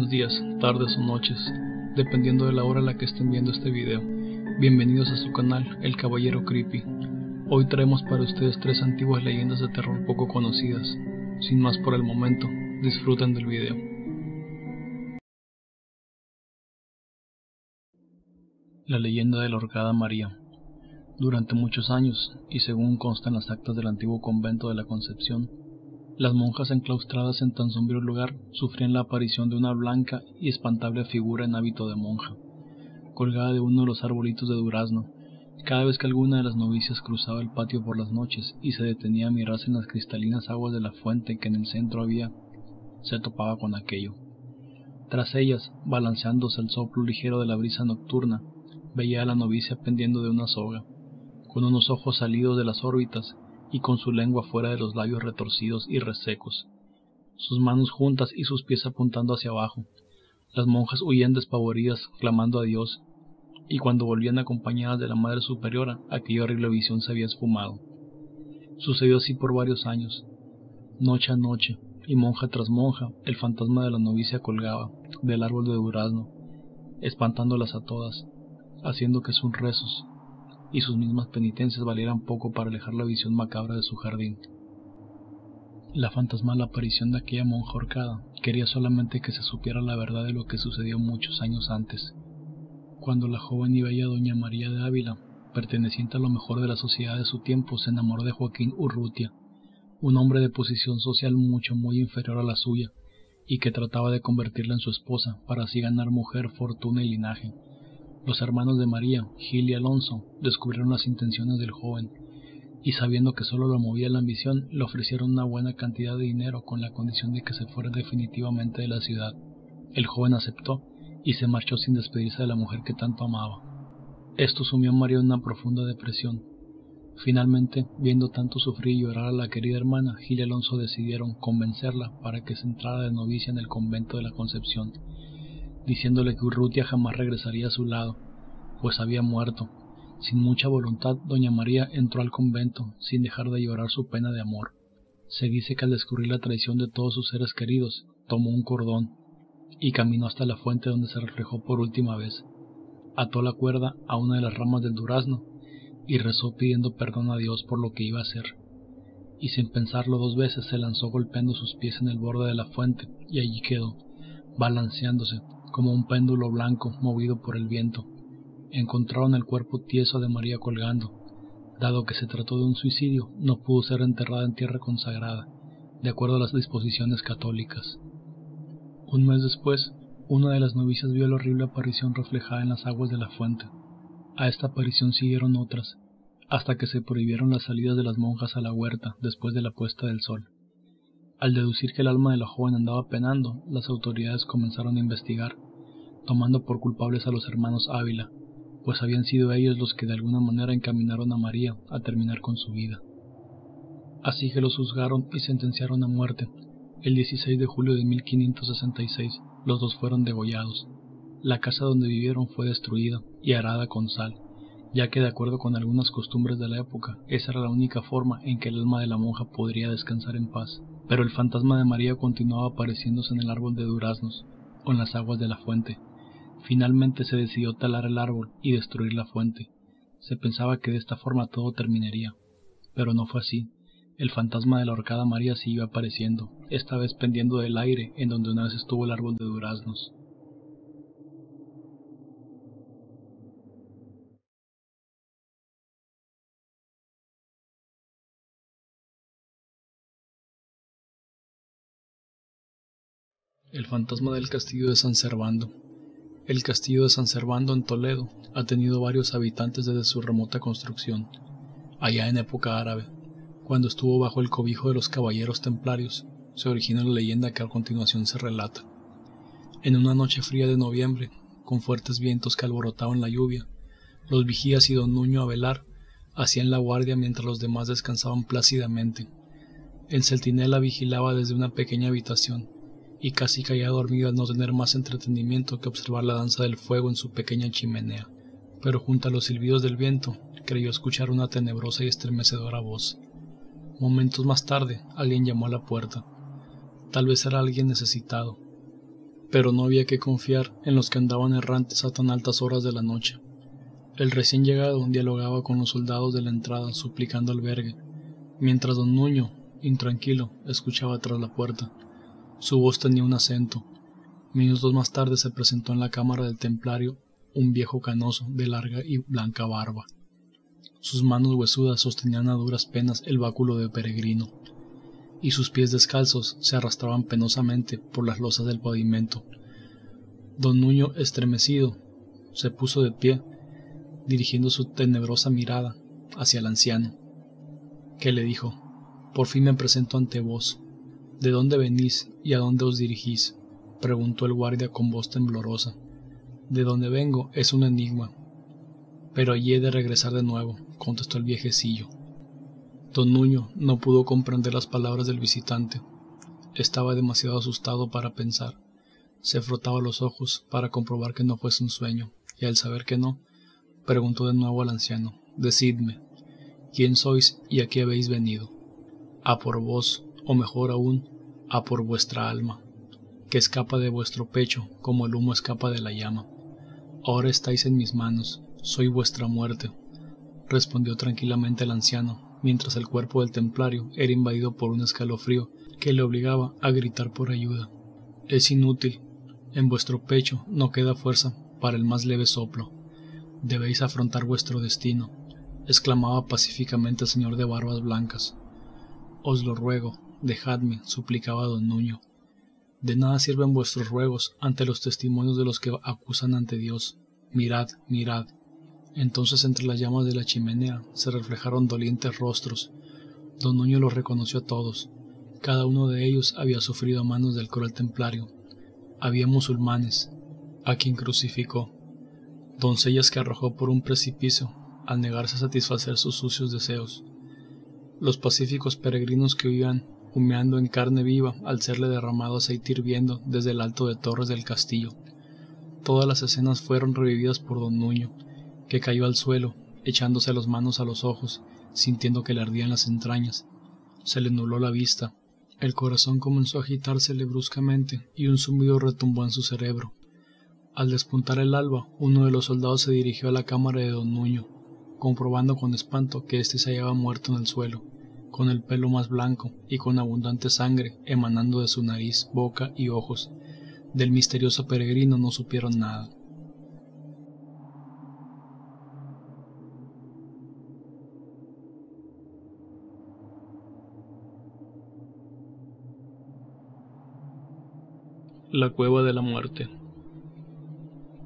buenos días, tardes o noches, dependiendo de la hora a la que estén viendo este video. Bienvenidos a su canal, El Caballero Creepy. Hoy traemos para ustedes 3 antiguas leyendas de terror poco conocidas. Sin más por el momento, disfruten del video. La leyenda de la ahorcada María. Durante muchos años, y según consta en las actas del antiguo convento de la Concepción, las monjas enclaustradas en tan sombrío lugar sufrían la aparición de una blanca y espantable figura en hábito de monja, colgada de uno de los arbolitos de durazno. Cada vez que alguna de las novicias cruzaba el patio por las noches y se detenía a mirarse en las cristalinas aguas de la fuente que en el centro había, se topaba con aquello. Tras ellas, balanceándose al soplo ligero de la brisa nocturna, veía a la novicia pendiendo de una soga, con unos ojos salidos de las órbitas y con su lengua fuera de los labios retorcidos y resecos, sus manos juntas y sus pies apuntando hacia abajo. Las monjas huían despavoridas, clamando a Dios, y cuando volvían acompañadas de la Madre Superiora, aquella horrible visión se había esfumado. Sucedió así por varios años. Noche a noche, y monja tras monja, el fantasma de la novicia colgaba del árbol de durazno, espantándolas a todas, haciendo que sus rezos y sus mismas penitencias valieran poco para alejar la visión macabra de su jardín. La fantasmal aparición de aquella monja ahorcada quería solamente que se supiera la verdad de lo que sucedió muchos años antes, cuando la joven y bella doña María de Ávila, perteneciente a lo mejor de la sociedad de su tiempo, se enamoró de Joaquín Urrutia, un hombre de posición social muy inferior a la suya, y que trataba de convertirla en su esposa para así ganar mujer, fortuna y linaje. Los hermanos de María, Gil y Alonso, descubrieron las intenciones del joven, y sabiendo que solo lo movía la ambición, le ofrecieron una buena cantidad de dinero con la condición de que se fuera definitivamente de la ciudad. El joven aceptó, y se marchó sin despedirse de la mujer que tanto amaba. Esto sumió a María en una profunda depresión. Finalmente, viendo tanto sufrir y llorar a la querida hermana, Gil y Alonso decidieron convencerla para que se entrara de novicia en el convento de la Concepción, diciéndole que Urrutia jamás regresaría a su lado, pues había muerto. Sin mucha voluntad, doña María entró al convento, sin dejar de llorar su pena de amor. Se dice que al descubrir la traición de todos sus seres queridos, tomó un cordón y caminó hasta la fuente donde se reflejó por última vez. Ató la cuerda a una de las ramas del durazno y rezó pidiendo perdón a Dios por lo que iba a hacer. Y sin pensarlo 2 veces se lanzó golpeando sus pies en el borde de la fuente, y allí quedó, balanceándose como un péndulo blanco movido por el viento. Encontraron el cuerpo tieso de María colgando. Dado que se trató de un suicidio, no pudo ser enterrada en tierra consagrada, de acuerdo a las disposiciones católicas. Un mes después, una de las novicias vio la horrible aparición reflejada en las aguas de la fuente. A esta aparición siguieron otras, hasta que se prohibieron las salidas de las monjas a la huerta después de la puesta del sol. Al deducir que el alma de la joven andaba penando, las autoridades comenzaron a investigar, tomando por culpables a los hermanos Ávila, pues habían sido ellos los que de alguna manera encaminaron a María a terminar con su vida. Así que los juzgaron y sentenciaron a muerte. El 16 de julio de 1566, los 2 fueron degollados. La casa donde vivieron fue destruida y arada con sal, ya que de acuerdo con algunas costumbres de la época, esa era la única forma en que el alma de la monja podría descansar en paz. Pero el fantasma de María continuaba apareciéndose en el árbol de duraznos, o en las aguas de la fuente. Finalmente se decidió talar el árbol y destruir la fuente. Se pensaba que de esta forma todo terminaría, pero no fue así. El fantasma de la ahorcada María siguió apareciendo, esta vez pendiendo del aire en donde una vez estuvo el árbol de duraznos. El fantasma del castillo de San Servando. El castillo de San Servando en Toledo ha tenido varios habitantes desde su remota construcción, allá en época árabe. Cuando estuvo bajo el cobijo de los caballeros templarios, se originó la leyenda que a continuación se relata. En una noche fría de noviembre, con fuertes vientos que alborotaban la lluvia, los vigías y don Nuño Avelar hacían la guardia mientras los demás descansaban plácidamente. El centinela vigilaba desde una pequeña habitación, y casi caía dormido al no tener más entretenimiento que observar la danza del fuego en su pequeña chimenea. Pero junto a los silbidos del viento, creyó escuchar una tenebrosa y estremecedora voz. Momentos más tarde, alguien llamó a la puerta. Tal vez era alguien necesitado. pero no había que confiar en los que andaban errantes a tan altas horas de la noche. El recién llegado dialogaba con los soldados de la entrada suplicando albergue, mientras don Nuño, intranquilo, escuchaba tras la puerta. Su voz tenía un acento. Minutos más tarde se presentó en la cámara del templario un viejo canoso de larga y blanca barba. Sus manos huesudas sostenían a duras penas el báculo de peregrino, y sus pies descalzos se arrastraban penosamente por las losas del pavimento. Don Nuño, estremecido, se puso de pie, dirigiendo su tenebrosa mirada hacia el anciano, que le dijo: «Por fin me presento ante vos. ¿De dónde venís y a dónde os dirigís?», preguntó el guardia con voz temblorosa. «De dónde vengo es un enigma, pero allí he de regresar de nuevo», contestó el viejecillo. Don Nuño no pudo comprender las palabras del visitante. Estaba demasiado asustado para pensar. Se frotaba los ojos para comprobar que no fuese un sueño, y al saber que no, preguntó de nuevo al anciano: «Decidme, ¿quién sois y a qué habéis venido?». «A por vos, o mejor aún, a por vuestra alma, que escapa de vuestro pecho como el humo escapa de la llama. Ahora estáis en mis manos, soy vuestra muerte», respondió tranquilamente el anciano, mientras el cuerpo del templario era invadido por un escalofrío que le obligaba a gritar por ayuda. «Es inútil, en vuestro pecho no queda fuerza para el más leve soplo. Debéis afrontar vuestro destino», exclamaba pacíficamente el señor de barbas blancas. «Os lo ruego, dejadme», suplicaba don Nuño. «De nada sirven vuestros ruegos ante los testimonios de los que acusan ante Dios. Mirad, mirad». Entonces entre las llamas de la chimenea se reflejaron dolientes rostros. Don Nuño los reconoció a todos. Cada uno de ellos había sufrido a manos del cruel templario. Había musulmanes, a quien crucificó; doncellas que arrojó por un precipicio al negarse a satisfacer sus sucios deseos; los pacíficos peregrinos que huían humeando en carne viva al serle derramado aceite hirviendo desde el alto de torres del castillo. Todas las escenas fueron revividas por don Nuño, que cayó al suelo, echándose las manos a los ojos, sintiendo que le ardían las entrañas. Se le nubló la vista, el corazón comenzó a agitársele bruscamente y un zumbido retumbó en su cerebro. Al despuntar el alba, uno de los soldados se dirigió a la cámara de don Nuño, comprobando con espanto que éste se hallaba muerto en el suelo, con el pelo más blanco y con abundante sangre emanando de su nariz, boca y ojos. Del misterioso peregrino no supieron nada. La cueva de la muerte.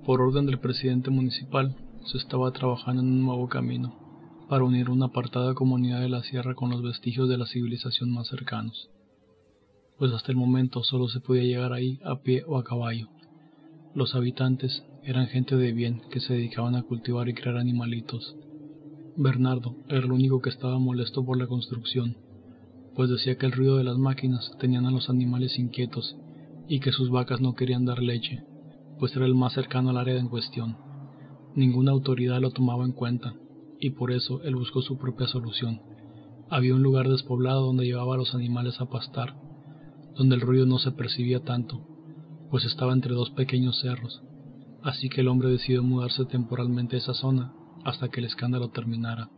Por orden del presidente municipal, se estaba trabajando en un nuevo camino, para unir una apartada comunidad de la sierra con los vestigios de la civilización más cercanos, pues hasta el momento solo se podía llegar ahí a pie o a caballo. Los habitantes eran gente de bien que se dedicaban a cultivar y criar animalitos. Bernardo era el único que estaba molesto por la construcción, pues decía que el ruido de las máquinas tenían a los animales inquietos y que sus vacas no querían dar leche, pues era el más cercano al área en cuestión. Ninguna autoridad lo tomaba en cuenta, y por eso él buscó su propia solución. Había un lugar despoblado donde llevaba a los animales a pastar, donde el ruido no se percibía tanto, pues estaba entre dos pequeños cerros, así que el hombre decidió mudarse temporalmente a esa zona hasta que el escándalo terminara.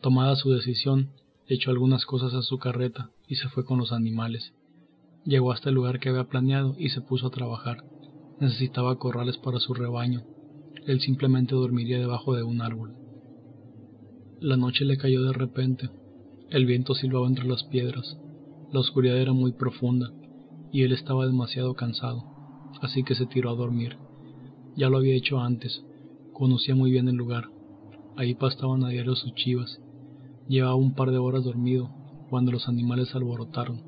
Tomada su decisión, echó algunas cosas a su carreta y se fue con los animales. Llegó hasta el lugar que había planeado y se puso a trabajar. Necesitaba corrales para su rebaño. Él simplemente dormiría debajo de un árbol. La noche le cayó de repente. El viento silbaba entre las piedras. La oscuridad era muy profunda, y él estaba demasiado cansado, así que se tiró a dormir. Ya lo había hecho antes. Conocía muy bien el lugar. Ahí pastaban a diario sus chivas. Llevaba un par de horas dormido, cuando los animales se alborotaron.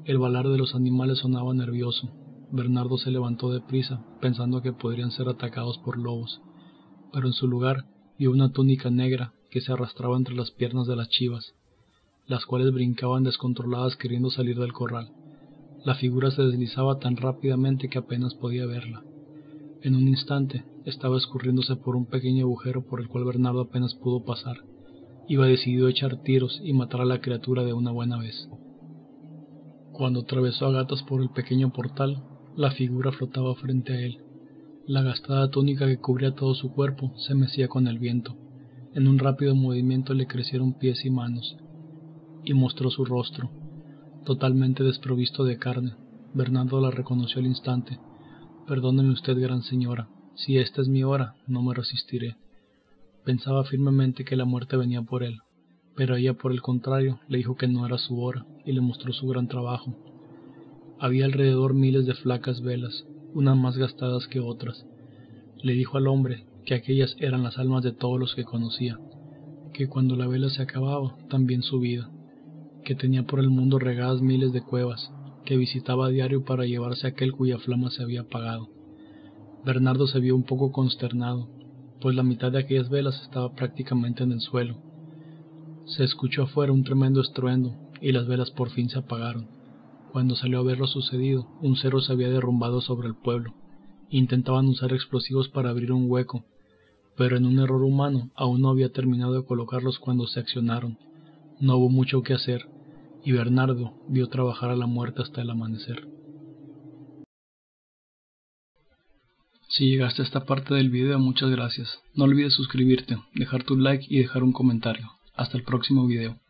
El balar de los animales sonaba nervioso. Bernardo se levantó deprisa, pensando que podrían ser atacados por lobos, pero en su lugar vio una túnica negra que se arrastraba entre las piernas de las chivas, las cuales brincaban descontroladas queriendo salir del corral. La figura se deslizaba tan rápidamente que apenas podía verla. En un instante estaba escurriéndose por un pequeño agujero por el cual Bernardo apenas pudo pasar. Iba decidido a echar tiros y matar a la criatura de una buena vez. Cuando atravesó a gatas por el pequeño portal, La figura flotaba frente a él. La gastada túnica que cubría todo su cuerpo se mecía con el viento. En un rápido movimiento le crecieron pies y manos, y mostró su rostro, totalmente desprovisto de carne. Bernardo la reconoció al instante. «Perdóneme usted, gran señora, si esta es mi hora, no me resistiré». Pensaba firmemente que la muerte venía por él, pero ella, por el contrario, le dijo que no era su hora, y le mostró su gran trabajo. Había alrededor miles de flacas velas, unas más gastadas que otras. Le dijo al hombre que aquellas eran las almas de todos los que conocía, que cuando la vela se acababa, también su vida, que tenía por el mundo regadas miles de cuevas, que visitaba a diario para llevarse a aquel cuya flama se había apagado. Bernardo se vio un poco consternado, pues la mitad de aquellas velas estaba prácticamente en el suelo. Se escuchó afuera un tremendo estruendo, y las velas por fin se apagaron. Cuando salió a ver lo sucedido, un cerro se había derrumbado sobre el pueblo. Intentaban usar explosivos para abrir un hueco, pero en un error humano aún no había terminado de colocarlos cuando se accionaron. No hubo mucho que hacer, y Bernardo vio trabajar a la muerte hasta el amanecer. Si llegaste a esta parte del video, muchas gracias. No olvides suscribirte, dejar tu like y dejar un comentario. Hasta el próximo video.